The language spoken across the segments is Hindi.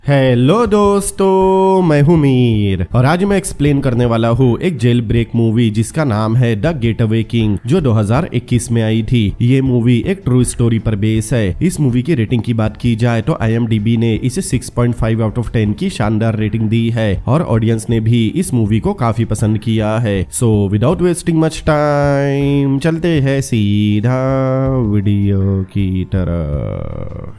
हेलो दोस्तों, मैं हूं मीर और आज मैं एक्सप्लेन करने वाला हूं एक जेल ब्रेक मूवी जिसका नाम है द गेटअवे किंग, जो 2021 में आई थी। ये मूवी एक ट्रू स्टोरी पर बेस है। इस मूवी की रेटिंग की बात की जाए तो IMDb ने इसे 6.5 आउट ऑफ 10 की शानदार रेटिंग दी है और ऑडियंस ने भी इस मूवी को काफी पसंद किया है। So without wasting much time चलते हैं सीधा वीडियो की तरफ।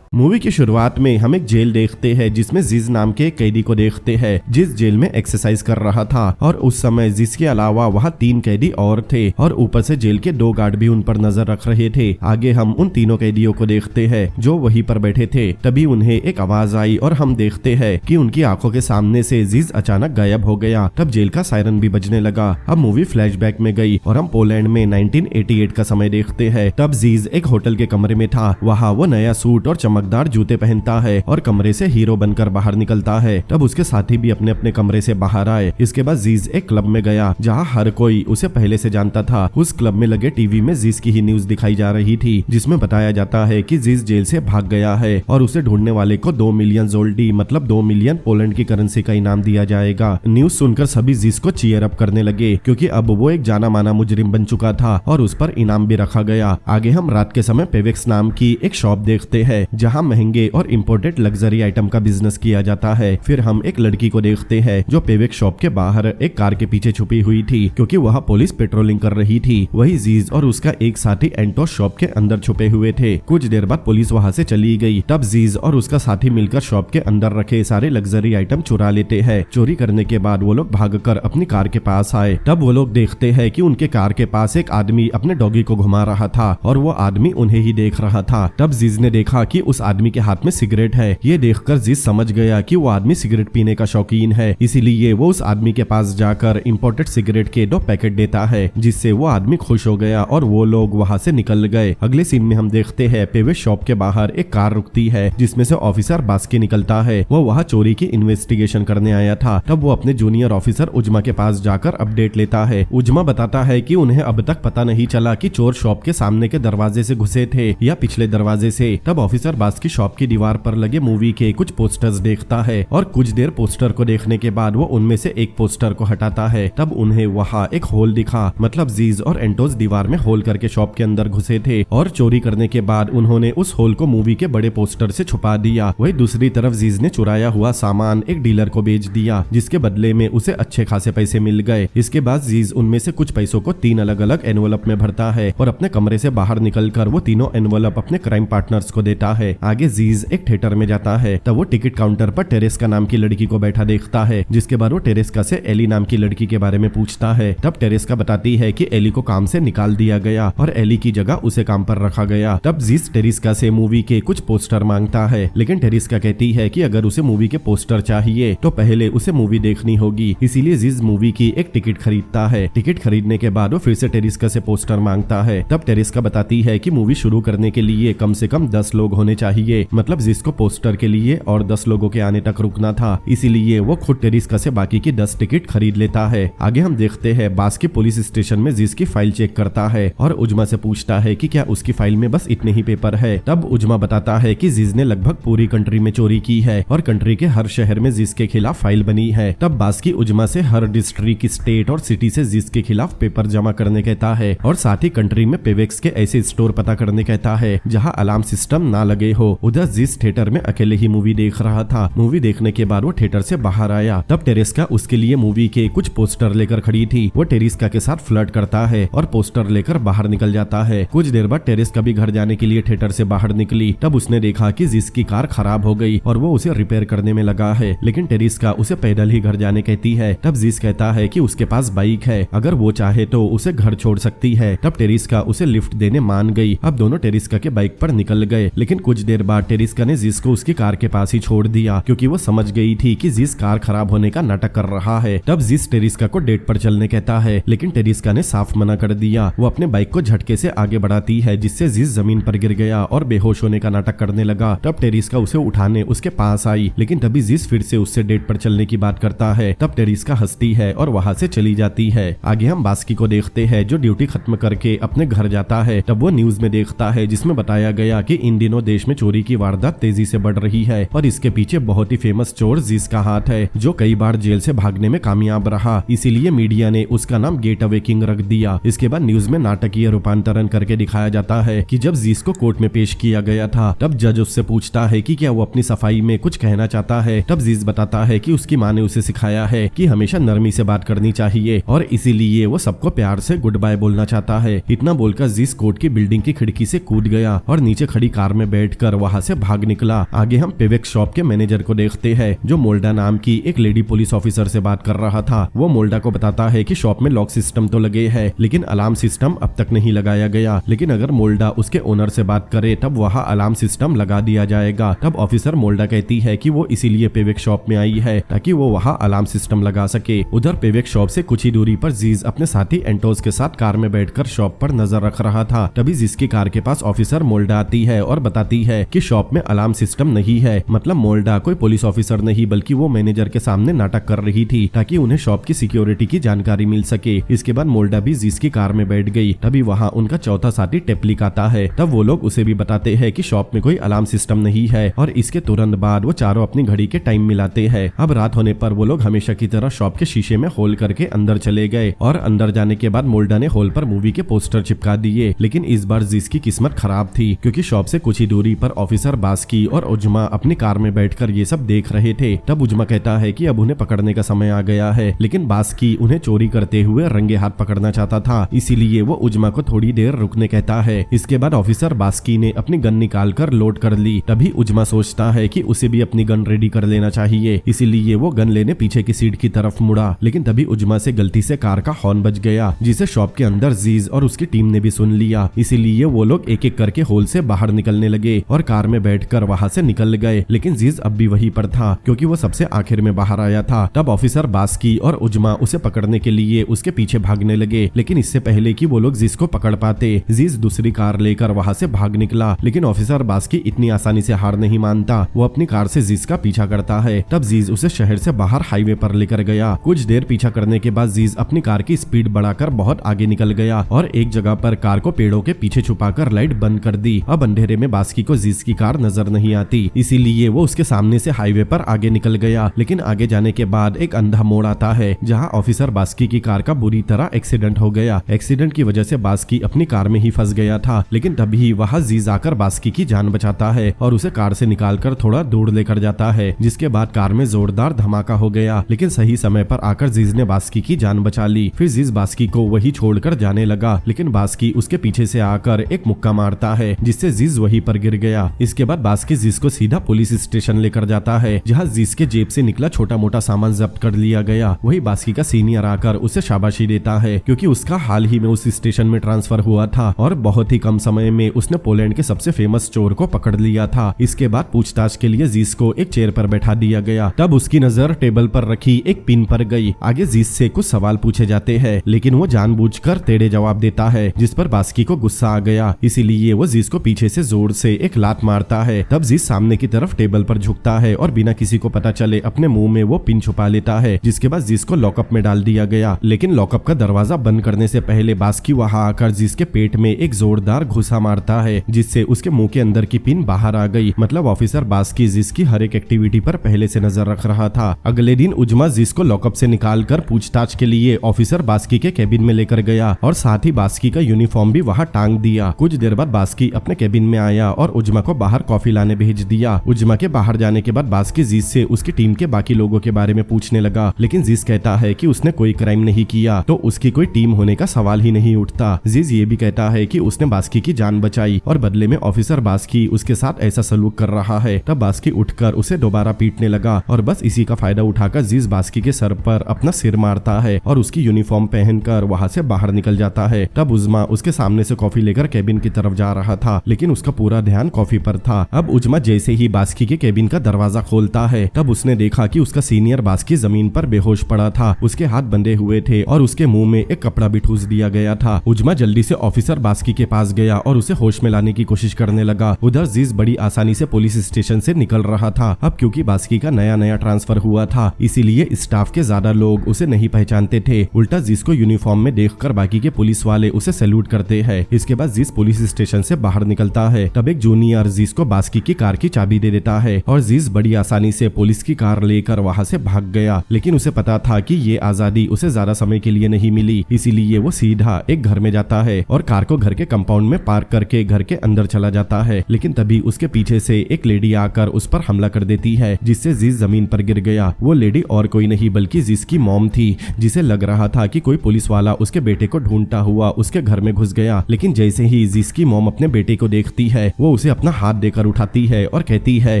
मूवी की शुरुआत में हम एक जेल देखते हैं जिसमें जिज नाम के एक कैदी को देखते हैं जिस जेल में एक्सरसाइज कर रहा था और उस समय जिज के अलावा वहाँ 3 कैदी और थे और ऊपर से जेल के 2 गार्ड भी उन पर नजर रख रहे थे। आगे हम उन तीनों कैदियों को देखते हैं जो वहीं पर बैठे थे। तभी उन्हें एक आवाज आई और हम देखते हैं कि उनकी आंखों के सामने से जिज अचानक गायब हो गया। तब जेल का सायरन भी बजने लगा। अब मूवी फ्लैशबैक में गई और हम पोलैंड में 1988 का समय देखते हैं। तब जिज एक होटल के कमरे में था। वहाँ वो नया सूट और चमकदार जूते पहनता है और कमरे से हीरो बनकर बाहर निकलता है। तब उसके साथी भी अपने अपने कमरे से बाहर आए। इसके बाद जीज एक क्लब में गया जहाँ हर कोई उसे पहले से जानता था। उस क्लब में लगे टीवी में जीज की ही न्यूज दिखाई जा रही थी जिसमें बताया जाता है कि जीज जेल से भाग गया है और उसे ढूंढने वाले को 2 मिलियन जोल्डी मतलब 2 मिलियन पोलैंड की करेंसी का इनाम दिया जाएगा। न्यूज सुनकर सभी जीज को चीयर अप करने लगे क्योंकि अब वो एक जाना माना मुजरिम बन चुका था और उस पर इनाम भी रखा गया। आगे हम रात के समय पेवेक्स नाम की एक शॉप देखते हैं जहाँ महंगे और इंपोर्टेड लग्जरी आइटम का बिजनेस किया जाता है। फिर हम एक लड़की को देखते हैं जो पेवेक्स शॉप के बाहर एक कार के पीछे छुपी हुई थी क्योंकि वहाँ पुलिस पेट्रोलिंग कर रही थी। वही जीज और उसका एक साथी एंटोस शॉप के अंदर छुपे हुए थे। कुछ देर बाद पुलिस वहाँ से चली गई। तब जीज और उसका साथी मिलकर शॉप के अंदर रखे सारे लग्जरी आइटम चुरा लेते हैं। चोरी करने के बाद वो लोग भागकर अपनी कार के पास आए। तब वो लोग देखते हैं कि उनके कार के पास एक आदमी अपने डॉगी को घुमा रहा था और वो आदमी उन्हें ही देख रहा था। तब जीज ने देखा कि उस आदमी के हाथ में सिगरेट है। ये देखकर जीज समझ गया कि वो आदमी सिगरेट पीने का शौकीन है, इसीलिए वो उस आदमी के पास जाकर इंपोर्टेड सिगरेट के 2 पैकेट देता है जिससे वो आदमी खुश हो गया और वो लोग वहाँ से निकल गए। अगले सीन में हम देखते हैं पेवेक्स शॉप के बाहर एक कार रुकती है जिसमें से ऑफिसर बास्की निकलता है। वो वहाँ चोरी की इन्वेस्टिगेशन करने आया था। तब वो अपने जूनियर ऑफिसर उजमा के पास जाकर अपडेट लेता है। उजमा बताता है कि उन्हें अब तक पता नहीं चला कि चोर शॉप के सामने के दरवाजे से घुसे थे या पिछले दरवाजे से। तब ऑफिसर बास्की शॉप की दीवार पर लगे मूवी के कुछ पोस्टर्स देखता है और कुछ देर पोस्टर को देखने के बाद वो उनमें से एक पोस्टर को हटाता है। तब उन्हें वहाँ एक होल दिखा, मतलब जीज और एंटोस दीवार में होल करके शॉप के अंदर घुसे थे और चोरी करने के बाद उन्होंने उस होल को मूवी के बड़े पोस्टर से छुपा दिया। वही दूसरी तरफ जीज ने चुराया हुआ सामान एक डीलर को बेच दिया जिसके बदले में उसे अच्छे खासे पैसे मिल गए। इसके बाद जीज उनमें से कुछ पैसों को 3 अलग अलग एनवलप में भरता है और अपने कमरे से बाहर निकलकर वो तीनों एनवलप अपने क्राइम पार्टनर्स को देता है। आगे जीज एक थिएटर में जाता है। तब वो टिकट काउंटर पर टेरेस्का नाम की लड़की को बैठा देखता है जिसके बाद वो टेरेस्का से एली नाम की लड़की के बारे में पूछता है। तब टेरेस्का बताती है कि एली को काम से निकाल दिया गया और एली की जगह उसे काम पर रखा गया। तब जीज टेरेस्का से मूवी के कुछ पोस्टर मांगता है लेकिन टेरेस्का कहती है कि अगर उसे मूवी के पोस्टर चाहिए तो पहले उसे मूवी देखनी होगी, इसीलिए जीज मूवी की एक टिकट खरीदता है। टिकट खरीदने के बाद वो फिर से टेरेस्का से पोस्टर मांगता है। तब टेरेस्का बताती है कि मूवी शुरू करने के लिए कम से कम 10 लोग होने चाहिए, मतलब जीज को पोस्टर के लिए और 10 लोगों के आने तक रुकना था, इसीलिए वो खुद टेरेस्का से बाकी की 10 टिकट खरीद लेता है। आगे हम देखते हैं बास्की पुलिस स्टेशन में जीज की फाइल चेक करता है और उजमा से पूछता है कि क्या उसकी फाइल में बस इतने ही पेपर है। तब उजमा बताता है कि जीज ने लगभग पूरी कंट्री में चोरी की है और कंट्री के हर शहर में जीज के खिलाफ फाइल बनी है। तब बास्की उजमा से हर डिस्ट्रिक्ट, स्टेट और सिटी से जीज के खिलाफ पेपर जमा करने कहता है और साथ ही कंट्री में पेवेक्स के ऐसे स्टोर पता करने कहता है जहाँ अलार्म सिस्टम ना लगे हो। उधर जीज थिएटर में अकेले ही मूवी देख रहा था। मूवी देखने के बाद वो थिएटर से बाहर आया। तब टेरेस्का उसके लिए मूवी के कुछ पोस्टर लेकर खड़ी थी। वो टेरेस्का के साथ फ्लर्ट करता है और पोस्टर लेकर बाहर निकल जाता है। कुछ देर बाद टेरेस्का भी घर जाने के लिए थिएटर से बाहर निकली। तब उसने देखा कि जीज की कार खराब हो गई और वो उसे रिपेयर करने में लगा है, लेकिन टेरेस्का उसे पैदल ही घर जाने कहती है। तब जीज कहता है कि उसके पास बाइक है, अगर वो चाहे तो उसे घर छोड़ सकती है। तब टेरेस्का उसे लिफ्ट देने मान गई। अब दोनों टेरेस्का के बाइक पर निकल गए, लेकिन कुछ देर बाद टेरिस्का ने जिस को उसकी कार के पास ही छोड़ दिया क्योंकि वो समझ गई थी कि जिस कार खराब होने का नाटक कर रहा है। तब जिस टेरिस्का को डेट पर चलने कहता है, लेकिन टेरिस्का ने साफ मना कर दिया। वो अपने बाइक को झटके से आगे बढ़ाती है जिससे जिस जमीन पर गिर गया और बेहोश होने का नाटक करने लगा। तब टेरिस्का उसे उठाने उसके पास आई, लेकिन तभी जिस फिर से उससे डेट पर चलने की बात करता है। तब टेरिस्का हंसती है और वहाँ से चली जाती है। आगे हम बास्की को देखते हैं जो ड्यूटी खत्म करके अपने घर जाता है। तब वो न्यूज में देखता है जिसमें बताया गया कि इन दिनों देश में चोरी की वारदात तेजी से बढ़ रही है और इसके पीछे बहुत ही फेमस चोर जिस का हाथ है जो कई बार जेल से भागने में कामयाब रहा। इसीलिए मीडिया ने उसका नाम गेट अवे किंग रख दिया। इसके बाद न्यूज में नाटकीय रूपांतरण करके दिखाया जाता है कि जब जिस को कोर्ट में पेश किया गया था तब जज उससे पूछता है कि क्या वो अपनी सफाई में कुछ कहना चाहता है। तब जिस बताता है कि उसकी माँ ने उसे सिखाया है कि हमेशा नरमी से बात करनी चाहिए और इसीलिए वो सबको प्यार से गुड बाय बोलना चाहता है। इतना बोलकर जिस कोर्ट की बिल्डिंग की खिड़की से कूद गया और नीचे खड़ी कार में बैठकर वहाँ से भाग निकला। आगे हम पेवेक शॉप के मैनेजर को देखते हैं जो मोल्डा नाम की एक लेडी पुलिस ऑफिसर से बात कर रहा था। वो मोल्डा को बताता है कि शॉप में लॉक सिस्टम तो लगे है लेकिन अलार्म सिस्टम अब तक नहीं लगाया गया, लेकिन अगर मोल्डा उसके ओनर से बात करे तब वहाँ अलार्म सिस्टम लगा दिया जाएगा। तब ऑफिसर मोल्डा कहती है कि वो इसीलिए पेवेक शॉप में आई है ताकि वो वहाँ अलार्म सिस्टम लगा सके। उधर पेवेक शॉप से कुछ ही दूरी पर जीज अपने साथी एंटोस के साथ कार में बैठकर शॉप पर नजर रख रहा था। तभी जिसकी कार के पास ऑफिसर मोल्डा आती है और बताती है कि शॉप में अलार्म सिस्टम नहीं है। मतलब मोल्डा कोई पुलिस ऑफिसर नहीं बल्कि वो मैनेजर के सामने नाटक कर रही थी ताकि उन्हें शॉप की सिक्योरिटी की जानकारी मिल सके। इसके बाद मोल्डा भी जिस की कार में बैठ गई। तभी वहाँ उनका चौथा साथी टेप्लिक आता है। तब वो लोग उसे भी बताते हैं कि शॉप में कोई अलार्म सिस्टम नहीं है और इसके तुरंत बाद वो चारों अपनी घड़ी के टाइम मिलाते हैं। अब रात होने पर वो लोग हमेशा की तरह शॉप के शीशे में होल करके अंदर चले गए और अंदर जाने के बाद मोल्डा ने होल पर मूवी के पोस्टर चिपका दिए। लेकिन इस बार जिस की किस्मत खराब थी क्योंकि शॉप से कुछ ही दूरी पर ऑफिसर बास्की और उजमा अपनी कार में बैठकर ये सब देख रहे थे। तब उजमा कहता है कि अब उन्हें पकड़ने का समय आ गया है, लेकिन बास्की उन्हें चोरी करते हुए रंगे हाथ पकड़ना चाहता था, इसीलिए वो उजमा को थोड़ी देर रुकने कहता है। इसके बाद ऑफिसर बास्की ने अपनी गन निकाल कर लोड कर ली। तभी उजमा सोचता है कि उसे भी अपनी गन रेडी कर लेना चाहिए, इसीलिए वो गन लेने पीछे की सीट की तरफ मुड़ा। लेकिन तभी उजमा से गलती से कार का हॉर्न बज गया जिसे शॉप के अंदर जीज और उसकी टीम ने भी सुन लिया। इसीलिए वो लोग एक एक करके होल से बाहर निकलने लगे और कार में बैठकर वहाँ से निकल गए। लेकिन जीज अब भी वहीं पर था क्योंकि वो सबसे आखिर में बाहर आया था। तब ऑफिसर बास्की और उजमा उसे पकड़ने के लिए उसके पीछे भागने लगे, लेकिन इससे पहले कि वो लोग जिस को पकड़ पाते जीज दूसरी कार लेकर वहाँ से भाग निकला। लेकिन ऑफिसर बास्की इतनी आसानी से हार नहीं मानता। वो अपनी कार से जीज का पीछा करता है। तब जीज उसे शहर से बाहर हाईवे पर लेकर गया। कुछ देर पीछा करने के बाद जीज अपनी कार की स्पीड बढ़ाकर बहुत आगे निकल गया और एक जगह पर कार को पेड़ों के पीछे छुपाकर लाइट बंद कर दी। अब अंधेरे में बास्की को जीज की कार नजर नहीं आती, इसीलिए वो उसके सामने से हाईवे पर आगे निकल गया। लेकिन आगे जाने के बाद एक अंधा मोड़ आता है जहाँ ऑफिसर बास्की की कार का बुरी तरह एक्सीडेंट हो गया। एक्सीडेंट की वजह से बास्की अपनी कार में ही फंस गया था, लेकिन तभी वहाँ जीज आकर बास्की की जान बचाता है और उसे कार से निकालकर थोड़ा दूर लेकर जाता है। जिसके बाद कार में जोरदार धमाका हो गया, लेकिन सही समय पर आकर जीज ने बास्की की जान बचा ली। फिर जीज बास्की को वही छोड़कर जाने लगा, लेकिन बास्की उसके पीछे से आकर एक मुक्का मारता है जिससे जीज वहीं पर गिर गया। इसके बाद बास्की जीज को सीधा पुलिस स्टेशन लेकर जाता है जहाँ जीज के जेब से निकला छोटा मोटा सामान जब्त कर लिया गया। वही बास्की का सीनियर आकर उसे शाबाशी देता है क्योंकि उसका हाल ही में उस स्टेशन में ट्रांसफर हुआ था और बहुत ही कम समय में उसने पोलैंड के सबसे फेमस चोर को पकड़ लिया था। इसके बाद पूछताछ के लिए जीज को एक चेयर पर बैठा दिया गया। तब उसकी नजर टेबल पर रखी एक पिन पर गई। आगे जीज से कुछ सवाल पूछे जाते हैं, लेकिन वो जानबूझकर टेढ़े जवाब देता है जिस पर बास्की को गुस्सा आ गया, इसीलिए वो जीज को पीछे से जोर से एक लात मारता है। तब जीज सामने की तरफ टेबल पर झुकता है और बिना किसी को पता चले अपने मुंह में वो पिन छुपा लेता है। जिसके बाद जीज को लॉकअप में डाल दिया गया, लेकिन लॉकअप का दरवाजा बंद करने से पहले बास्की वहां आकर जीज के पेट में एक जोरदार घुसा मारता है जिससे उसके मुंह के अंदर की पिन बाहर आ गई। मतलब ऑफिसर बास्की जीज की हर एक एक्टिविटी पर पहले से नजर रख रहा था। अगले दिन उजमा जीज को लॉकअप से निकालकर पूछताछ के लिए ऑफिसर बास्की के केबिन में लेकर गया और साथ ही बास्की का यूनिफॉर्म भी वहाँ टांग दिया। कुछ देर बाद बास्की अपने केबिन में आया और उजमा को बाहर कॉफी लाने भेज दिया। उजमा के बाहर जाने के बाद बास्की जीज से उसकी टीम के बाकी लोगों के बारे में पूछने लगा, लेकिन जीज कहता है कि उसने कोई क्राइम नहीं किया तो उसकी कोई टीम होने का सवाल ही नहीं उठता। जीज ये भी कहता है कि उसने बास्की की जान बचाई और बदले में ऑफिसर बास्की उसके साथ ऐसा सलूक कर रहा है। तब बास्की उठकर उसे दोबारा पीटने लगा और बस इसी का फायदा उठाकर जीज बास्की के सर पर अपना सिर मारता है और उसकी यूनिफॉर्म पहनकर वहाँ से बाहर निकल जाता है। तब उजमा उसके सामने से कॉफी लेकर केबिन की तरफ जा रहा था, लेकिन उसका पूरा ध्यान कॉफी पर था। अब उजमा जैसे ही बास्की के केबिन का दरवाजा खोलता है तब उसने देखा कि उसका सीनियर बास्की जमीन पर बेहोश पड़ा था। उसके हाथ बंधे हुए थे और उसके मुंह में एक कपड़ा भी ठूस दिया गया था। उजमा जल्दी से ऑफिसर बास्की के पास गया और उसे होश में लाने की कोशिश करने लगा। उधर जीज बड़ी आसानी से पुलिस स्टेशन से निकल रहा था। अब क्योंकि बास्की का नया नया ट्रांसफर हुआ था इसीलिए स्टाफ के ज्यादा लोग उसे नहीं पहचानते थे। उल्टा जीज को यूनिफॉर्म में देखकर बाकी के पुलिस वाले उसे सैल्यूट करते हैं। इसके बाद जीज पुलिस स्टेशन से बाहर निकलता है। तब एक जूनियर जीज को बास्की की कार की चाबी दे देता है और जीज बड़ी आसानी से पुलिस की कार लेकर वहाँ से भाग गया। लेकिन उसे पता था कि ये आजादी उसे ज्यादा समय के लिए नहीं मिली, इसीलिए वो सीधा एक घर में जाता है और कार को घर के कंपाउंड में पार्क करके घर के अंदर चला जाता है। लेकिन तभी उसके पीछे से एक लेडी आकर उस पर हमला कर देती है जिससे जीज जमीन पर गिर गया। वो लेडी और कोई नहीं बल्कि जीज की मॉम थी, जिसे लग रहा था कि कोई पुलिस वाला उसके बेटे को ढूंढता हुआ उसके घर में घुस गया। लेकिन जैसे ही जीज की मॉम अपने बेटे को देखती है वो उसे अपना हाथ देकर उठाती है और कहती है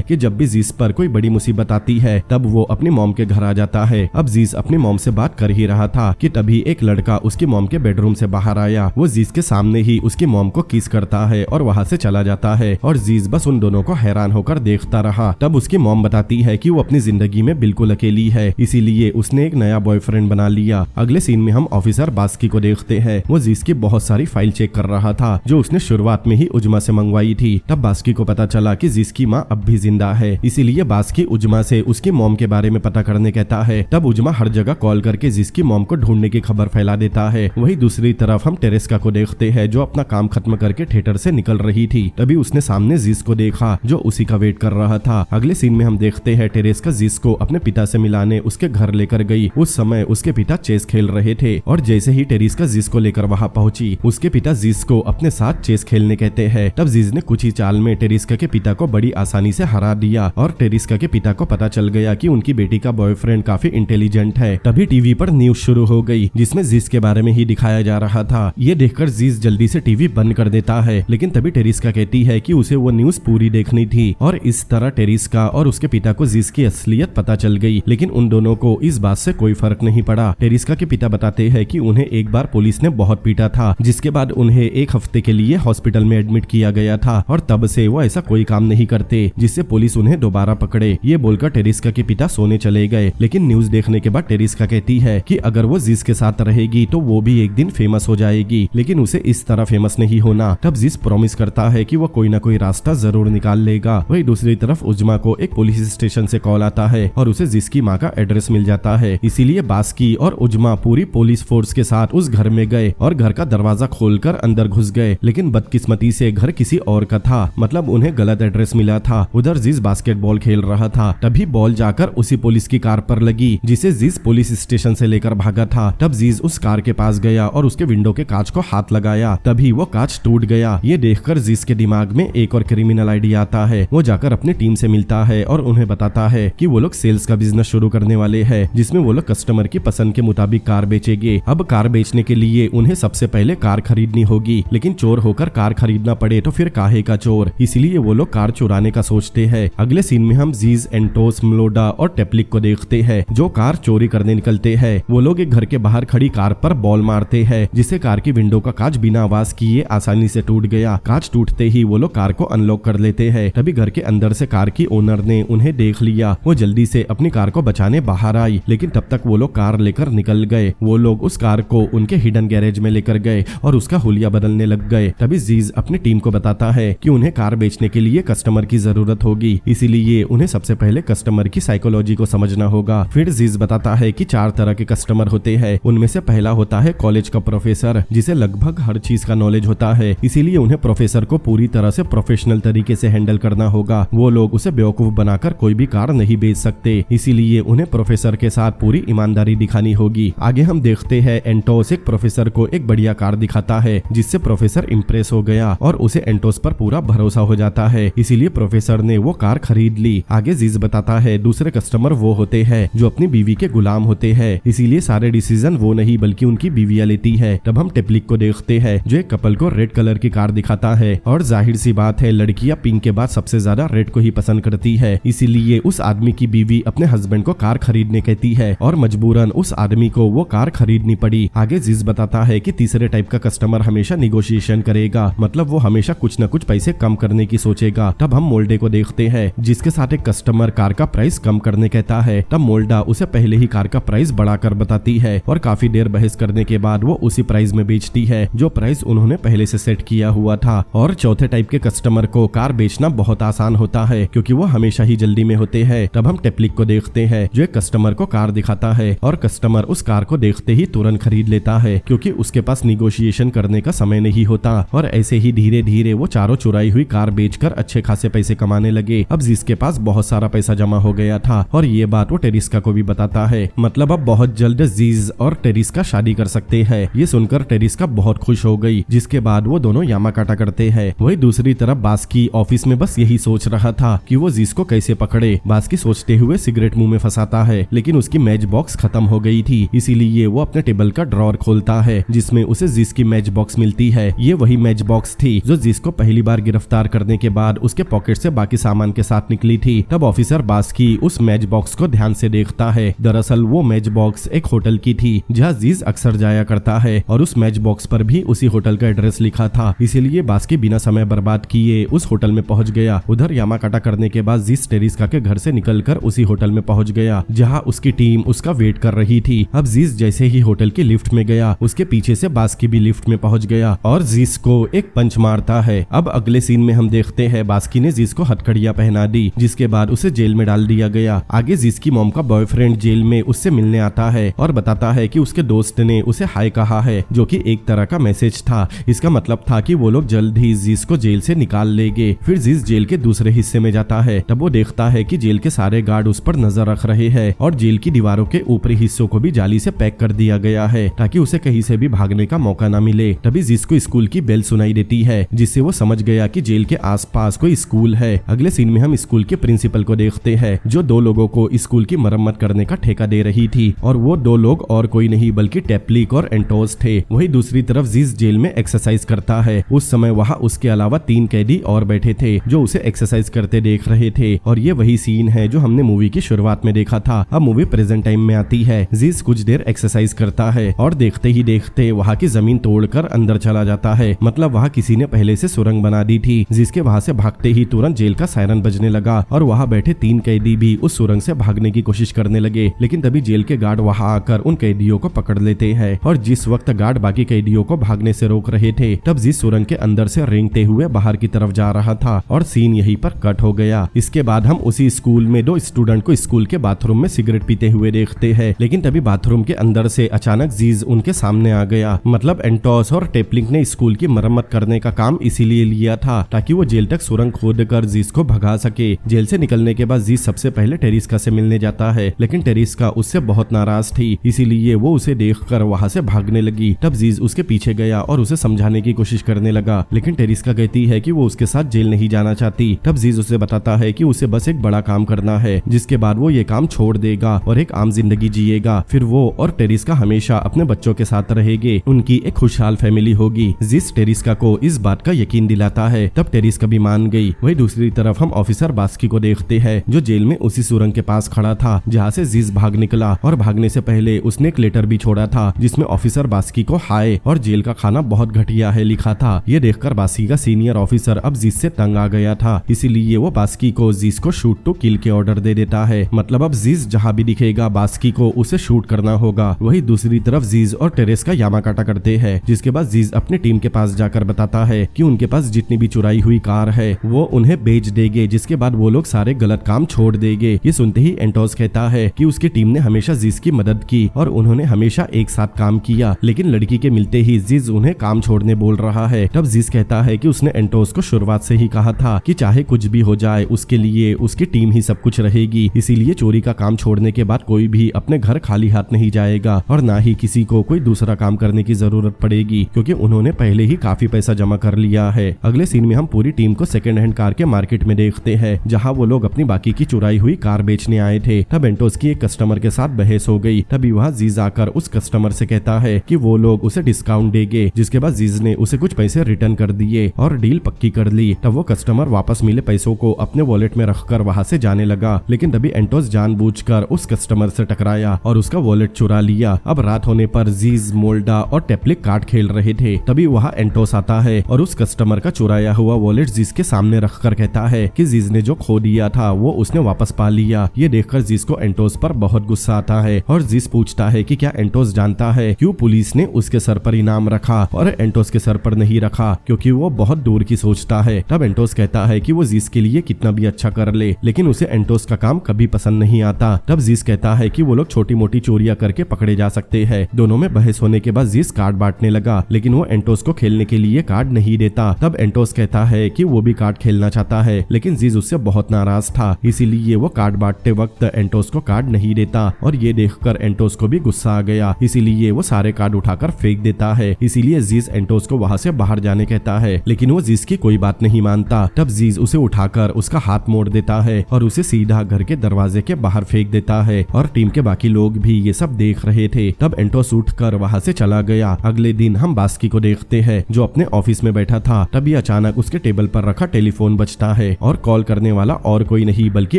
कि जब भी जीज पर कोई बड़ी मुसीबत आती है तब वो अपनी मॉम के घर आ जाता है। अब जीज अपनी मॉम से बात कर ही रहा था कि तभी एक लड़का उसकी मॉम के बेडरूम से बाहर आया। वो जीज के सामने ही उसकी मॉम को किस करता है और वहाँ से चला जाता है और जीज बस उन दोनों को हैरान होकर देखता रहा। तब उसकी मॉम बताती है कि वो अपनी जिंदगी में बिल्कुल अकेली है, इसीलिए उसने एक नया बॉयफ्रेंड बना लिया। अगले सीन में हम ऑफिसर बास्की को देखते हैं। वो जीज की बहुत सारी फाइल चेक कर रहा था जो उसने शुरुआत में ही उजमा से मंगवाई थी। तब बास्की को पता चला कि जीज की माँ अब भी जिंदा है, इसीलिए बास्की उजमा से उसकी मॉम के बारे में पता करने कहता है। तब उजमा हर जगह कॉल करके जीज की मॉम को ढूंढने की खबर फैला देता है। वही दूसरी तरफ हम टेरेस्का को देखते हैं जो अपना काम खत्म करके थिएटर से निकल रही थी। तभी उसने सामने जीज को देखा जो उसी का वेट कर रहा था। अगले सीन में हम देखते हैं टेरेस्का जीज को अपने पिता से मिलाने उसके घर लेकर गई। उस समय उसके पिता चेस खेल रहे थे और जैसे ही टेरेस्का जीज को लेकर वहाँ पहुंची उसके पिता जीज को अपने साथ चेस खेलने कहते हैं। तब जीज ने कुछ ही चाल में टेरेस्का के पिता को बड़ी आसानी से हरा दिया और टेरेस्का के पिता को पता चल गया कि उनकी बेटी का बॉयफ्रेंड काफी इंटेलिजेंट है। तभी टीवी पर न्यूज शुरू हो गई जिसमें जीज के बारे में ही दिखाया जा रहा था। ये देखकर जीज जल्दी से टीवी बंद कर देता है, लेकिन तभी टेरेस्का कहती है कि उसे वो न्यूज पूरी देखनी थी और इस तरह टेरेस्का और उसके पिता को जीज की असलियत पता चल गई। लेकिन उन दोनों को इस बात से कोई फर्क नहीं पड़ा। टेरेस्का के पिता बताते हैं कि उन्हें एक बार पुलिस ने बहुत पीटा था, जिसके बाद उन्हें एक हफ्ते के लिए हॉस्पिटल में एडमिट किया गया था और तब से वो ऐसा कोई काम नहीं करते जिससे पुलिस उन्हें दोबारा पकड़े। ये बोलकर टेरेस्का के पिता सोने चले गए। लेकिन न्यूज देखने के बाद टेरेस्का कहती है कि अगर वो जीज के साथ रहेगी तो वो भी एक दिन फेमस हो जाएगी, लेकिन उसे इस तरह फेमस नहीं होना। तब जीज प्रॉमिस करता है कि वो कोई ना कोई रास्ता जरूर निकाल लेगा। वही दूसरी तरफ उजमा को एक पुलिस स्टेशन से कॉल आता है और उसे जीज की माँ का एड्रेस मिल जाता है। इसीलिए बास्की और उजमा पूरी पुलिस फोर्स के साथ उस घर में गए और घर का दरवाजा खोलकर अंदर घुस गए। लेकिन बदकिस्मती से घर किसी और का था, मतलब उन्हें गलत एड्रेस मिला था। उधर जीज बास्केटबॉल खेल रहा था, तभी बॉल जाकर उसी पुलिस की कार पर लगी जिसे जीज पुलिस स्टेशन से लेकर भागा था। तब जीज उस कार के पास गया और उसके विंडो के कांच को हाथ लगाया, तभी वो कांच टूट गया। ये देखकर जीज के दिमाग में एक और क्रिमिनल आइडिया आता है। वो जाकर अपनी टीम से मिलता है और उन्हें बताता है कि वो लोग सेल्स का बिजनेस शुरू करने वाले हैं, जिसमें वो लोग कस्टमर की पसंद के मुताबिक कार बेचेंगे। अब कार बेचने के लिए उन्हें सबसे पहले कार खरीदनी होगी, लेकिन चोर होकर कार खरीदना पड़े तो फिर काहे का चोर, इसलिए वो लोग कार चुराने का सोचते हैं। अगले सीन में हम जीज, एंटोस, मलोडा और टेप्लिक को देखते हैं जो कार चोरी करने निकलते हैं। वो लोग एक घर के बाहर खड़ी कार पर बॉल मारते हैं जिससे कार की विंडो का कांच बिना आवाज किए आसानी से टूट गया। कांच टूटते ही वो लोग कार को अनलॉक कर लेते हैं। तभी घर के अंदर से कार की ओनर ने उन्हें देख लिया। वो जल्दी से अपनी कार को बचाने बाहर आई, लेकिन तब तक वो लोग कार लेकर निकल गए। वो लोग उस कार को उनके हिडन गैरेज में लेकर गए और उसका हुलिया बदलने लग गए। तभी जीज अपनी टीम को बताता है कि उन्हें कार बेचने के लिए कस्टमर की जरूरत होगी, इसीलिए उन्हें सबसे पहले कस्टमर की साइकोलॉजी को समझना होगा। फिर जीज बताता है कि 4 तरह के कस्टमर होते हैं। उनमें से पहला होता है कॉलेज का प्रोफेसर, जिसे लगभग हर चीज का नॉलेज होता है, इसीलिए उन्हें प्रोफेसर को पूरी तरह से प्रोफेशनल तरीके से हैंडल करना होगा। वो लोग उसे बेवकूफ बनाकर कोई भी कार नहीं बेच सकते, इसीलिए उन्हें प्रोफेसर के साथ पूरी ईमानदारी दिखानी होगी। आगे हम देखते हैं एंटोस एक प्रोफेसर को एक बढ़िया कार दिखाता है, जिससे प्रोफेसर इम्प्रेस हो गया और उसे एंटोस पर पूरा भरोसा हो जाता है, इसीलिए प्रोफेसर ने वो कार खरीद ली। आगे जीज बताता है दूसरे कस्टमर वो होते हैं जो अपनी बीवी के गुलाम होते हैं, इसीलिए सारे डिसीजन वो नहीं बल्कि उनकी बीवियां लेती है। तब हम टेप्लिक को देखते हैं जो एक कपल को रेड कलर की कार दिखाता है और जाहिर सी बात है लड़कियां पिंक के बाद सबसे ज्यादा रेड को ही पसंद करती है, इसीलिए उस आदमी की बीवी अपने हस्बैंड को कार खरीदने कहती है और मजबूरन उस आदमी को वो कार खरीदनी पड़ी। आगे जीज बताता है कि तीसरे टाइप का कस्टमर हमेशा निगोशिएशन करेगा, मतलब वो हमेशा कुछ न कुछ पैसे कम करने की सोचेगा। तब हम मोल्डे को देखते हैं जिसके साथ एक कस्टमर कार का प्राइस कम करने कहता है। तब मोल्डा उसे पहले ही कार का प्राइस बढ़ाकर बताती है और काफी देर बहस करने के बाद वो उसी प्राइस में बेचती है जो प्राइस उन्होंने पहले से सेट किया हुआ था। और चौथे टाइप के कस्टमर को कार बेचना बहुत आसान होता है क्योंकि वो हमेशा ही जल्दी में होते हैं। तब हम टेप्लिक को देखते हैं जो एक कस्टमर को कार दिखाता है और कस्टमर उस कार को देखते ही तुरंत खरीद लेता है क्योंकि उसके पास निगोशिएशन करने का समय नहीं होता। और ऐसे ही धीरे धीरे वो चारों चुराई हुई कार बेचकर अच्छे खासे पैसे कमाने लगे। अब जिसके पास बहुत सारा पैसा जमा हो गया था और ये बात वो टेरिस्का को भी बताता है। मतलब अब बहुत जल्द जीज और टेरिस्का शादी कर सकते हैं। ये सुनकर टेरिस्का बहुत खुश हो गई, जिसके बाद वो दोनों यामाकाटा करते हैं। वही दूसरी तरफ बास्की ऑफिस में बस यही सोच रहा था कि वो जीज को कैसे पकड़े। बास्की सोचते हुए सिगरेट मुंह में फंसाता है लेकिन उसकी मैच बॉक्स खत्म हो गई थी, इसीलिए वो अपने टेबल का ड्रॉर खोलता है जिसमें उसे जीज की मैच बॉक्स मिलती है। ये वही मैच बॉक्स थी जो जीज को पहली बार गिरफ्तार करने के बाद उसके पॉकेट से बाकी सामान के साथ निकली थी। तब ऑफिसर बास्की उस मैच बॉक्स को ध्यान से देखता है। दरअसल वो मैच बॉक्स एक होटल की थी जहाँ जीज अक्सर जाया करता है और उस मैच बॉक्स पर भी उसी होटल का एड्रेस लिखा था, इसीलिए बास्की बिना समय बर्बाद किए उस होटल में पहुंच गया। उधर यामाकाटा करने के बाद जीज टेरिस्का के घर से निकलकर उसी होटल में पहुंच गया जहाँ उसकी टीम उसका वेट कर रही थी। अब जीज जैसे ही होटल की लिफ्ट में गया उसके पीछे से बास्की भी लिफ्ट में पहुंच गया और जीज को एक पंच मारता है। अब अगले सीन में हम देखते हैं बास्की ने जीज को हथकड़ियां पहना दी जिसके बाद उसे जेल में डाल दिया गया। आगे जीज की मॉम का बॉयफ्रेंड जेल में उससे मिलने आता है और बताता है कि उसके दोस्त ने उसे हाय कहा है जो कि एक तरह का मैसेज था। इसका मतलब था कि वो लोग जल्द ही जीज को जेल से निकाल लेंगे। फिर जीज जेल के दूसरे हिस्से में जाता है। तब वो देखता है कि जेल के सारे गार्ड उस पर नजर रख रहे हैं और जेल की दीवारों के ऊपरी हिस्सों को भी जाली से पैक कर दिया गया है ताकि उसे कहीं से भी भागने का मौका न मिले। तभी जीज को स्कूल की बेल सुनाई देती है जिससे वो समझ गया कि जेल के आसपास कोई स्कूल है। अगले सीन में हम स्कूल के प्रिंसिपल को देखते हैं जो दो लोगों को स्कूल की मरम्मत करने का ठेका दे रही थी और वो दो लोग और कोई नहीं बल्कि टेप्लिक और एंटोस थे। वही दूसरी तरफ जीज जेल में एक्सरसाइज करता है। उस समय वहाँ उसके अलावा 3 कैदी और बैठे थे जो उसे एक्सरसाइज करते देख रहे थे और ये वही सीन है जो हमने मूवी की शुरुआत में देखा था। अब मूवी प्रेजेंट टाइम में आती है। जीज कुछ देर एक्सरसाइज करता है और देखते ही देखते वहाँ की जमीन तोड़कर अंदर चला जाता है। मतलब वहाँ किसी ने पहले से सुरंग बना दी थी जिसके वहाँ से भागते ही तुरंत जेल का सायरन बजने लगा और वहाँ बैठे 3 कैदी भी उस सुरंग से भागने की कोशिश करने लगे। लेकिन तभी जेल के गार्ड वहाँ आकर उन कैदियों को पकड़ लेते हैं और जिस वक्त गार्ड बाकी कैदियों को भागने से रोक रहे थे तब जीज सुरंग के अंदर से रेंगते हुए बाहर की तरफ जा रहा था और सीन यहीं पर कट हो गया। इसके बाद हम उसी स्कूल में 2 स्टूडेंट को स्कूल के बाथरूम में सिगरेट पीते हुए देखते हैं। लेकिन तभी बाथरूम के अंदर से अचानक जीज उनके सामने आ गया। मतलब एंटोस और टेप्लिक ने स्कूल की मरम्मत करने का काम इसीलिए लिया था ताकि वो जेल तक सुरंग खोद कर जीज को भगा सके। जेल से निकलने के बाद जीज सबसे पहले टेरिस्का से मिलने जाता है लेकिन टेरिस्का उससे बहुत नाराज थी, इसीलिए वो उसे देखकर वहाँ से भागने लगी। तब जीज उसके पीछे गया और उसे समझाने की कोशिश करने लगा लेकिन टेरिस्का कहती है कि वो उसके साथ जेल नहीं जाना चाहती। तब जीज उसे बताता है कि उसे बस एक बड़ा काम करना है जिसके बाद वो ये काम छोड़ देगा और एक आम जिंदगी जिएगा। फिर वो और टेरिस्का हमेशा अपने बच्चों के साथ रहेंगे, उनकी एक खुशहाल फैमिली होगी। जीज टेरिस्का को इस बात का यकीन दिलाता है। तब टेरिस्का भी मान गई। वही दूसरी तरफ हम ऑफिसर बास्की को देखते हैं जो जेल में उसी सुरंग के पास खड़ा था जहाँ से जीज भाग निकला और भागने से पहले उसने एक लेटर भी छोड़ा था जिसमें ऑफिसर बास्की को हाय और जेल का खाना बहुत घटिया है लिखा था। ये देखकर बास्की का सीनियर ऑफिसर अब जीज से तंग आ गया था, इसीलिए वो बास्की को जीज को शूट टू किल के ऑर्डर दे देता है। मतलब अब जीज जहाँ भी दिखेगा बास्की को उसे शूट करना होगा। वही दूसरी तरफ जीज और टेरेस्का यामाकाटा करते हैं जिसके बाद जीज अपने टीम के पास जाकर बताता है कि उनके पास जितनी भी चुराई हुई कार है वो उन्हें बेच देंगे, जिसके बाद वो लोग सारे गलत काम छोड़ देंगे। ये सुनते ही एंटोस कहता है कि उसकी टीम ने हमेशा जीज की मदद की और उन्होंने हमेशा एक साथ काम किया, लेकिन लड़की के मिलते ही जीज उन्हें काम छोड़ने बोल रहा है। तब जीज कहता है कि उसने एंटोस को शुरुआत से ही कहा था कि चाहे कुछ भी हो जाए उसके लिए उसकी टीम ही सब कुछ रहेगी, इसीलिए चोरी का काम छोड़ने के बाद कोई भी अपने घर खाली हाथ नहीं जाएगा और ना ही किसी को कोई दूसरा काम करने की जरूरत पड़ेगी क्योंकि उन्होंने पहले ही काफी पैसा जमा कर लिया है। अगले सीन में हम पूरी टीम को सेकंड हैंड कार के मार्केट में देखते हैं जहां वो लोग अपनी बाकी की चुराई हुई कार बेचने आए थे। तब एंटोस की एक कस्टमर के साथ बहस हो गई। तभी वहाँ जीज आकर उस कस्टमर से कहता है कि वो लोग उसे डिस्काउंट देंगे, जिसके बाद जीज ने उसे कुछ पैसे रिटर्न कर दिए और डील पक्की कर ली। तब वो कस्टमर वापस मिले पैसों को अपने वॉलेट में रखकर वहाँ से जाने लगा, लेकिन तभी एंटोस जानबूझकर उस कस्टमर से टकराया और उसका वॉलेट चुरा लिया। अब रात होने पर जीज, मोल्डा और टेप्लिक कार्ड खेल रहे थे। तभी वहाँ एंटोस आता है और उस कस्टमर का चुराया गया हुआ वॉलेट जिस के सामने रखकर कहता है कि जिस ने जो खो दिया था वो उसने वापस पा लिया। ये देखकर जिस को एंटोस पर बहुत गुस्सा आता है और जिस पूछता है कि क्या एंटोस जानता है क्यों पुलिस ने उसके सर पर इनाम रखा और एंटोस के सर पर नहीं रखा, क्योंकि वो बहुत दूर की सोचता है। तब एंटोस कहता है कि वो जिस के लिए कितना भी अच्छा कर ले, लेकिन उसे एंटोस का काम कभी पसंद नहीं आता। तब जिस कहता है कि वो लोग छोटी मोटी चोरियां करके पकड़े जा सकते हैं। दोनों में बहस होने के बाद जिस कार्ड बांटने लगा, लेकिन वो एंटोस को खेलने के लिए कार्ड नहीं देता। तब एंटोस कहता है कि वो भी कार्ड खेलना चाहता है, लेकिन जिस उससे बहुत नाराज था, इसीलिए वो कार्ड बांटते वक्त एंटोस को कार्ड नहीं देता। और ये देखकर एंटोस को भी गुस्सा आ गया, इसीलिए वो सारे कार्ड उठाकर फेंक देता है। इसीलिए जीस एंटोस को वहां से बाहर जाने कहता है, लेकिन वो जीस की कोई बात नहीं मानता। तब जीस उसे उठाकर उसका हाथ मोड़ देता है और उसे सीधा घर के दरवाजे के बाहर फेंक देता है। और टीम के बाकी लोग भी ये सब देख रहे थे। तब एंटोस उठकर वहां से चला गया। अगले दिन हम बास्की को देखते हैं जो अपने ऑफिस में बैठा था। तभी अचानक उसके टेबल पर रखा टेलीफोन बजता है और कॉल करने वाला और कोई नहीं बल्कि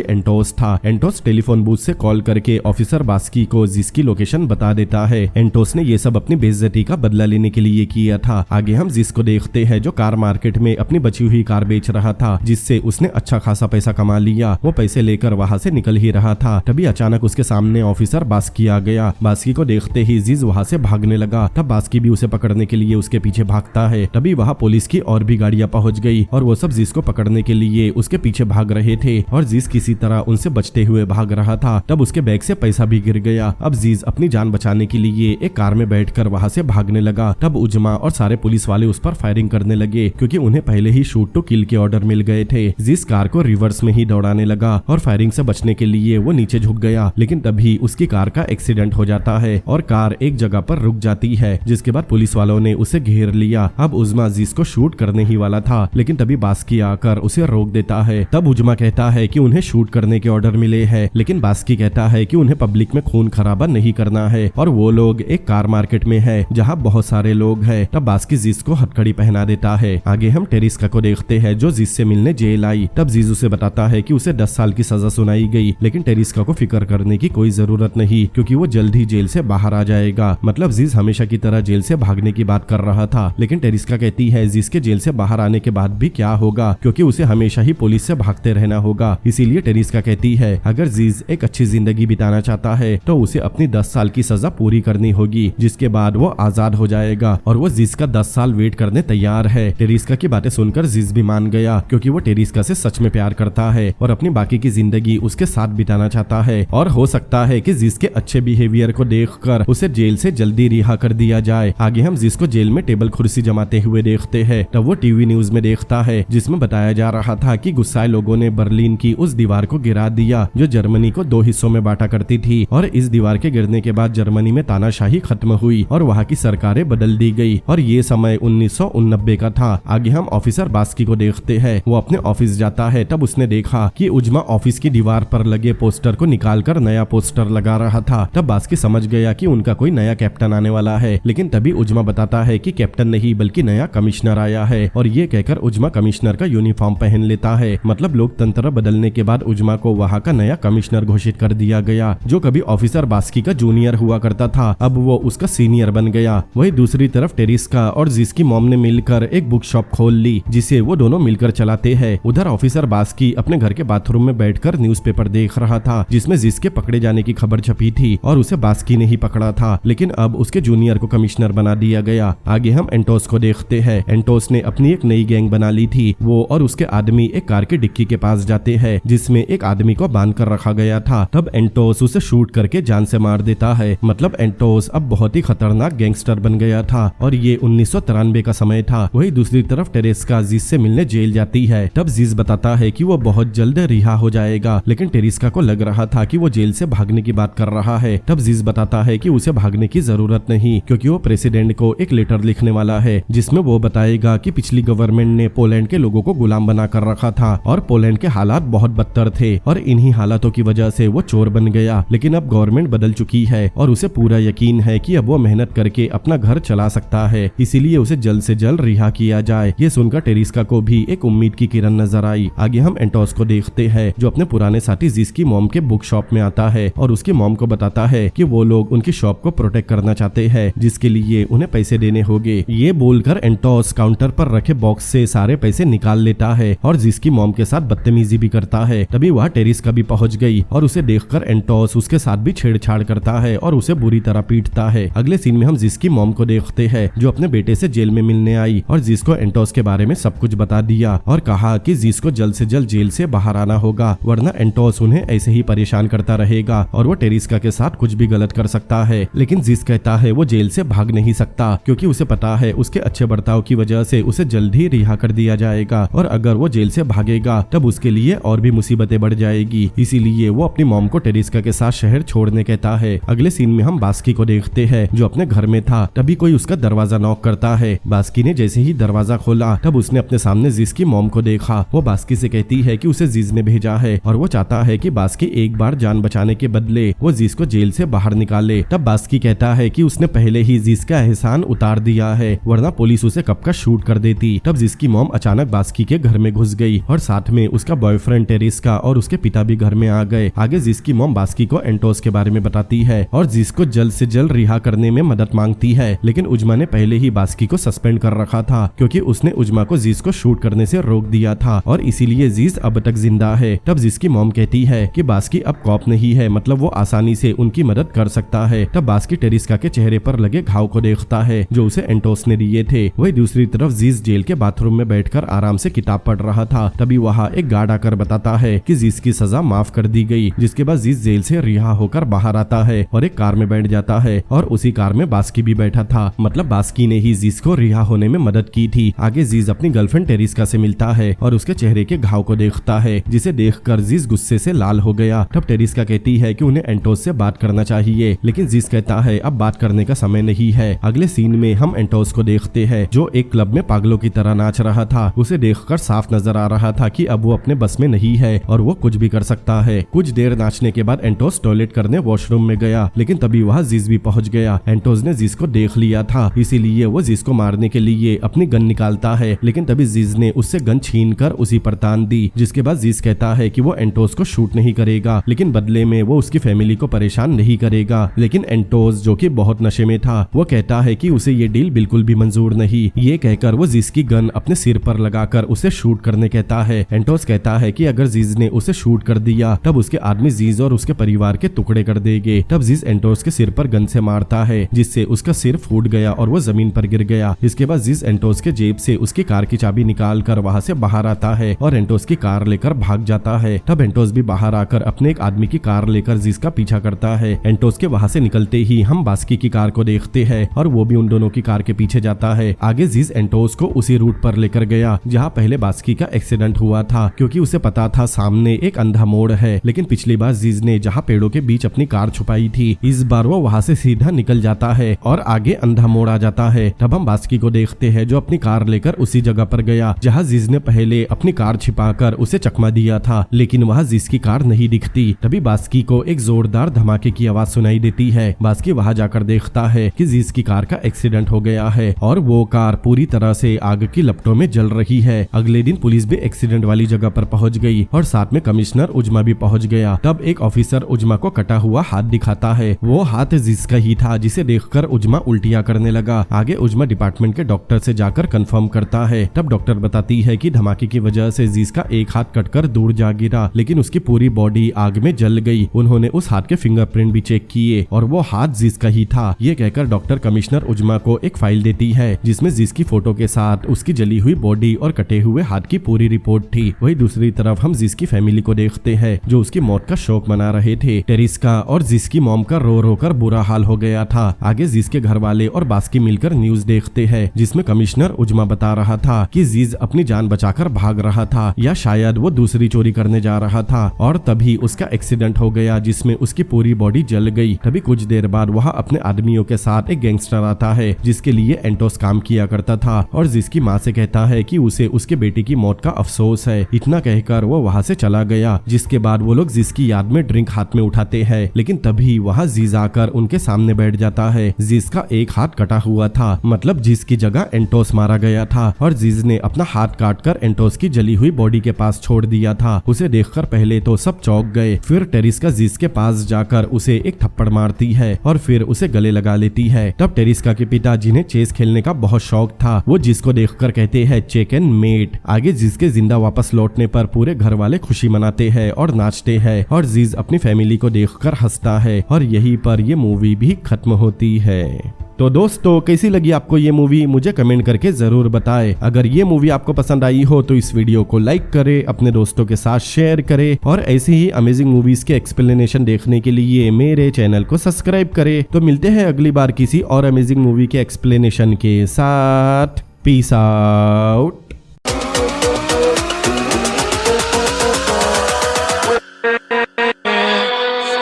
एंटोस था। एंटोस टेलीफोन बूथ से कॉल करके ऑफिसर बास्की को जिसकी लोकेशन बता देता है। एंटोस ने ये सब अपनी बेइज्जती का बदला लेने के लिए किया था। आगे हम जिस को देखते हैं जो कार मार्केट में अपनी बची हुई कार बेच रहा था, जिससे उसने अच्छा खासा पैसा कमा लिया। वो पैसे लेकर वहां से निकल ही रहा था, तभी अचानक उसके सामने ऑफिसर बास्की आ गया। बास्की को देखते ही जिस वहां से भागने लगा। तब बास्की भी उसे पकड़ने के लिए उसके पीछे भागता है। तभी वहां पुलिस की और भी गाड़ियां पहुंच गई और वो सब जिस को पकड़ने के लिए उसके पीछे भाग रहे थे और जिस किसी तरह उनसे बचते हुए भाग रहा था। तब उसके बैग से पैसा भी गिर गया। अब जीज अपनी जान बचाने के लिए एक कार में बैठकर वहां से भागने लगा। तब उजमा और सारे पुलिस वाले उस पर फायरिंग करने लगे, क्योंकि उन्हें पहले ही शूट टू किल के ऑर्डर मिल गए थे। जिस कार को रिवर्स में ही दौड़ाने लगा और फायरिंग से बचने के लिए वो नीचे झुक गया, लेकिन तभी उसकी कार का एक्सीडेंट हो जाता है और कार एक जगह पर रुक जाती है, जिसके बाद पुलिस वालों ने उसे घेर लिया। अब उजमा जिस को शूट करने ही वाला था, लेकिन तभी बास्की आकर उसे रोक देता है। तब उजमा कहता है कि उन्हें शूट करने के ऑर्डर मिले हैं, लेकिन बास्की कहता है कि उन्हें पब्लिक में खून खराबा नहीं करना है और वो लोग एक कार मार्केट में है जहाँ बहुत सारे लोग हैं। तब बास्की जिस को हथकड़ी पहना देता है। आगे हम टेरिस्का को देखते हैं जो जिस से मिलने जेल आई। तब जिस उसे बताता है कि उसे 10 साल की सजा सुनाई गई, लेकिन टेरिस्का को फिक्र करने की कोई जरूरत नहीं, क्योंकि वो जल्द ही जेल से बाहर आ जाएगा। मतलब जिस हमेशा की तरह जेल से भागने की बात कर रहा था, लेकिन टेरिस्का कहती है जिस के जेल से बाहर आने के बाद भी क्या होगा, क्योंकि उसे हमेशा ही पुलिस से भागते रहना होगा। इसीलिए टेरिस्का कहती है अगर जिस एक अच्छी जिंदगी बिताना चाहता है तो उसे अपनी 10 साल की सजा पूरी करनी होगी, जिसके बाद वो आजाद हो जाएगा। और वो जिस का 10 साल वेट करने तैयार है। टेरिस्का की बातें सुनकर जिस भी मान गया, क्योंकि वो टेरिस्का से सच में प्यार करता है और अपनी बाकी की जिंदगी उसके साथ बिताना चाहता है। और हो सकता है कि जिस के अच्छे बिहेवियर को देखकर उसे जेल से जल्दी रिहा कर दिया जाए। आगे हम जिस को जेल में टेबल कुर्सी जमाते हुए देखते हैं। तब वो टीवी न्यूज में देखता है जिसमें बताया जा रहा था कि गुस्साए लोगों ने बर्लिन की उस दीवार को गिरा दिया जो जर्मनी को 2 हिस्सों में बांटा करती थी, और इस दीवार के गिरने के बाद जर्मनी में तानाशाही खत्म हुई और वहाँ की सरकारें बदल दी गई। और ये समय 1989 का था। आगे हम ऑफिसर बास्की को देखते हैं। वो अपने ऑफिस जाता है। तब उसने देखा कि उजमा ऑफिस की दीवार पर लगे पोस्टर को निकालकर नया पोस्टर लगा रहा था। तब बास्की समझ गया कि उनका कोई नया कैप्टन आने वाला है, लेकिन तभी उजमा बताता है कि कैप्टन नहीं बल्कि नया कमिश्नर आया है। और ये कहकर उजमा कमिश्नर का यूनिफॉर्म पहन लेता है। मतलब लोकतंत्र बदलने के बाद उजमा को वहाँ का नया कमिश्नर घोषित कर दिया गया। जो कभी ऑफिसर बास्की का जूनियर हुआ करता था, अब वो उसका सीनियर बन गया। वही दूसरी तरफ टेरिस्का और जिसकी मॉम ने मिलकर एक बुक शॉप खोल ली, जिसे वो दोनों मिलकर चलाते हैं। उधर ऑफिसर बास्की अपने घर के बाथरूम में बैठकर न्यूज़पेपर देख रहा था, जिसमें जिसके पकड़े जाने की खबर छपी थी और उसे बास्की ने ही पकड़ा था, लेकिन अब उसके जूनियर को कमिश्नर बना दिया गया। आगे हम एंटोस को देखते हैं। एंटोस ने अपनी एक नई गैंग बना ली थी। वो और उसके आदमी एक कार की डिक्की के पास जाते हैं, जिसमें एक आदमी को बांध कर रखा गया था। तब एंटोस उसे शूट करके जान से मार देता है। मतलब एंटोस अब बहुत ही खतरनाक गैंगस्टर बन गया था। और ये 1993 का समय था। वही दूसरी तरफ टेरिस्का जिस से मिलने जेल जाती है। तब जिस बताता है कि वो बहुत जल्द रिहा हो जाएगा, लेकिन टेरिस्का को लग रहा था कि वो जेल से भागने की बात कर रहा है। तब जिस बताता है कि उसे भागने की जरूरत नहीं, क्योंकि वो प्रेसिडेंट को एक लेटर लिखने वाला है, जिसमें वो बताएगा कि पिछली गवर्नमेंट ने पोलैंड के लोगों को गुलाम बना कर रखा था और पोलैंड के हालात बहुत बदतर थे और इन्हीं हालातों की वजह से वो चोर बन गया। लेकिन अब गवर्नमेंट बदल चुकी है और उसे पूरा यकीन है कि अब वो मेहनत करके अपना घर चला सकता है, इसीलिए उसे जल्द से जल्द रिहा किया जाए। ये सुनकर टेरिस्का को भी एक उम्मीद की किरण नजर आई। आगे हम एंटोस को देखते हैं जो अपने पुराने साथी जिस की मॉम के बुक शॉप में आता है और उसकी मॉम को बताता है कि वो लोग उनकी शॉप को प्रोटेक्ट करना चाहते हैं, जिसके लिए उन्हें पैसे देने होंगे। ये बोलकर एंटोस काउंटर पर रखे बॉक्स बॉक्स से सारे पैसे निकाल लेता है और जिसकी मॉम के साथ बदतमीजी भी करता है। तभी वह टेरिस्का भी पहुंच गई और उसे देखकर एंटोस उसके साथ भी छेड़छाड़ करता है और उसे बुरी तरह पीटता है। अगले सीन में हम जिसकी मॉम को देखते हैं जो अपने बेटे से जेल में मिलने आई और जिसको एंटोस के बारे में सब कुछ बता दिया और कहा कि जिसको जल्द से जल्द जेल से बाहर आना होगा, वरना एंटोस उन्हें ऐसे ही परेशान करता रहेगा और वो टेरिस्का के साथ कुछ भी गलत कर सकता है। लेकिन जिस कहता है वो जेल से भाग नहीं सकता क्योंकि उसे पता है उसके अच्छे बर्ताव की वजह से उसे जल्द ही रिहा कर दिया जाएगा और अगर वो जेल से भागेगा तब उसके लिए और भी मुसीबतें बढ़ जाएगी। इसीलिए वो अपनी मॉम को टेरिस्का के साथ शहर छोड़ने कहता है। अगले सीन में हम बास्की को देखते हैं जो अपने घर में था। तभी कोई उसका दरवाजा नॉक करता है। बास्की ने जैसे ही दरवाजा खोला तब उसने अपने सामने जिस की मॉम को देखा। वो बास्की से कहती है कि उसे जिस ने भेजा है और वो चाहता है कि बास्की एक बार जान बचाने के बदले वो जिस को जेल से बाहर निकाले। तब बास्की कहता है कि उसने पहले ही जिस का एहसान उतार दिया है, वरना पुलिस उसे कब का शूट कर देती। तब जिसकी मॉम अचानक बास्की के घर में घुस गई और साथ में उसका बॉयफ्रेंड टेरिस्का और उसके पिता भी घर में आ गए। आगे जिसकी मॉम बास्की को एंटोस के बारे में बताती है और जिसको जल्द से जल्द रिहा करने में मदद मांगती है। लेकिन उजमा ने पहले ही बास्की को सस्पेंड कर रखा था क्योंकि उसने उजमा को जिस को शूट करने से रोक दिया था और इसीलिए जिस अब तक जिंदा है। तब जिसकी मॉम कहती है कि बास्की अब कॉप नहीं है, मतलब वो आसानी से उनकी मदद कर सकता है। तब बास्की टेरिस्का के चेहरे पर लगे घाव को देखता है जो उसे एंटोस ने दिए थे। वही दूसरी तरफ जिस जेल के बाथरूम में बैठकर आराम से किताब पढ़ रहा था। तभी वहाँ एक गार्ड आकर बताता है कि जिस की सजा माफ कर दी गई, जिसके बाद जिस जेल से रिहा होकर बाहर आता है और एक कार में बैठ जाता है और उसी कार में बास्की भी बैठा था। मतलब बास्की ने ही जिस को रिहा होने में मदद की थी। आगे जिस अपनी गर्लफ्रेंड टेरिस्का से मिलता है और उसके चेहरे के घाव को देखता है, जिसे देखकर जिस गुस्से से लाल हो गया। तब टेरिस्का कहती है कि उन्हें एंटोस से बात करना चाहिए, लेकिन जिस कहता है अब बात करने का समय नहीं है। अगले सीन में हम एंटोस को देखते हैं जो एक क्लब में पागलों की तरह नाच रहा था। उसे देखकर साफ नजर आ रहा था कि अब वो अपने बस में नहीं है और वो कुछ भी कर सकता है। कुछ देर नाचने के बाद एंटोस टॉयलेट करने वॉशरूम में गया, लेकिन तभी वहाँ जिस भी पहुंच गया। एंटोस ने जिस को देख लिया था, इसीलिए वो जिस को मारने के लिए अपनी गन निकालता है, लेकिन तभी जिस ने उससे गन छीन कर उसी पर तान दी। जिसके बाद जिस कहता है कि वो एंटोस को शूट नहीं करेगा, लेकिन बदले में वो उसकी फैमिली को परेशान नहीं करेगा। लेकिन एंटोस जो कि बहुत नशे में था, वो कहता है कि उसे ये डील बिल्कुल भी मंजूर नहीं। ये कहकर वो जिस की गन अपने सिर पर लगाकर उसे शूट करने कहता है। एंटोस कहता है कि अगर जिस ने उसे शूट कर दिया तब उसके आदमी जिस और उसके परिवार के टुकड़े कर देंगे। तब जिस एंटोस के सिर पर गन से मारता है, जिससे उसका सिर फूट गया और वो जमीन पर गिर गया। इसके बाद जिस एंटोस के जेब से उसकी कार की चाबी निकाल कर वहाँ से बाहर आता है और एंटोस की कार लेकर भाग जाता है। तब एंटोस भी बाहर आकर अपने एक आदमी की कार लेकर जिस का पीछा करता है। एंटोस के वहाँ से निकलते ही हम बास्की की कार को देखते हैं और वो भी उन दोनों की कार के पीछे जाता है। आगे जिस एंटोस को उसी रूट पर लेकर गया जहाँ पहले बास्की का एक्सीडेंट हुआ था, क्योंकि उसे पता था सामने एक अंधा मोड़ है। लेकिन पिछली बार जिस ने जहाँ पेड़ों के बीच अपनी कार छुपाई थी, इस बार वो वहाँ से सीधा निकल जाता है और आगे अंधा मोड़ आ जाता है। तब हम बास्की को देखते हैं जो अपनी कार लेकर उसी जगह पर गया जहाँ जिस ने पहले अपनी कार छिपाकर उसे चकमा दिया था, लेकिन वहाँ जिस की कार नहीं दिखती। तभी बास्की को एक जोरदार धमाके की आवाज सुनाई देती है। बास्की वहाँ जाकर देखता है कि जिस की कार का एक्सीडेंट हो गया है और वो कार पूरी तरह से आग की लपटों में जल रही है। अगले दिन पुलिस भी एक्सीडेंट वाली जगह पर पहुंच गई और साथ में कमिश्नर उजमा भी पहुंच गया। तब एक ऑफिसर उजमा को कटा हुआ हाथ दिखाता है। वो हाथ जिस का ही था, जिसे देखकर उजमा उल्टियां करने लगा। आगे उजमा डिपार्टमेंट के डॉक्टर से जाकर कंफर्म करता है। तब डॉक्टर बताती है कि धमाके की वजह से जिस का एक हाथ कटकर दूर जा गिरा, लेकिन उसकी पूरी बॉडी आग में जल गई। उन्होंने उस हाथ के फिंगरप्रिंट भी चेक किए और वो हाथ जिस का ही था। ये कहकर डॉक्टर कमिश्नर उजमा को एक फाइल देती है जिसमें जिस की फोटो के साथ उसकी जली हुई बॉडी और कटे हुए हाथ की पूरी रिपोर्ट थी। वही दूसरी तरफ हम जिस की फैमिली को देखते हैं जो उसकी मौत का शोक मना रहे थे। टेरिस्का और जिस की मॉम का रो रो कर बुरा हाल हो गया था। आगे जिस के घर वाले और बास्की मिलकर न्यूज देखते हैं जिसमें कमिश्नर उजमा बता रहा था कि जिस अपनी जान बचाकर भाग रहा था या शायद वो दूसरी चोरी करने जा रहा था और तभी उसका एक्सीडेंट हो गया जिसमें उसकी पूरी बॉडी जल गई। तभी कुछ देर बाद वहाँ अपने आदमियों के साथ एक गैंगस्टर आता है जिसके लिए एंटोस काम किया करता था और जिसकी माँ से कहता है कि उसे उसके बेटे की मौत का अफसोस है। इतना कहकर वो वहाँ से चला गया। जिसके बाद वो लोग जिसकी याद में ड्रिंक हाथ में उठाते हैं, लेकिन तभी वहाँ जिस आकर उनके सामने बैठ जाता है। जिसका एक हाथ कटा हुआ था, मतलब जिसकी जगह एंटोस मारा गया था और जिस ने अपना हाथ काटकर एंटोस की जली हुई बॉडी के पास छोड़ दिया था। उसे देखकर पहले तो सब चौंक गए, फिर टेरिस्का जिस के पास जाकर उसे एक थप्पड़ मारती है और फिर उसे गले लगा लेती है। तब टेरिस्का के पिता जिन्हें चेस खेलने का बहुत शौक था, वो जिसको देखकर कहते हैं चेक एंड मेट। आगे जिस के जिंदा वापस लौटने पर पूरे घर वाले खुशी मनाते हैं और नाचते हैं और जीज अपनी फैमिली को देखकर हंसता है और यहीं पर ये मूवी भी खत्म होती है। तो दोस्तों कैसी लगी आपको ये मूवी मुझे कमेंट करके जरूर बताएं। अगर ये मूवी आपको पसंद आई हो तो इस वीडियो को लाइक करें, अपने दोस्तों के साथ शेयर करें और ऐसे ही अमेजिंग मूवीज के एक्सप्लेनेशन देखने के लिए मेरे चैनल को सब्सक्राइब करें। तो मिलते हैं अगली बार किसी और अमेजिंग मूवी के एक्सप्लेनेशन के साथ। Peace out.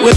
With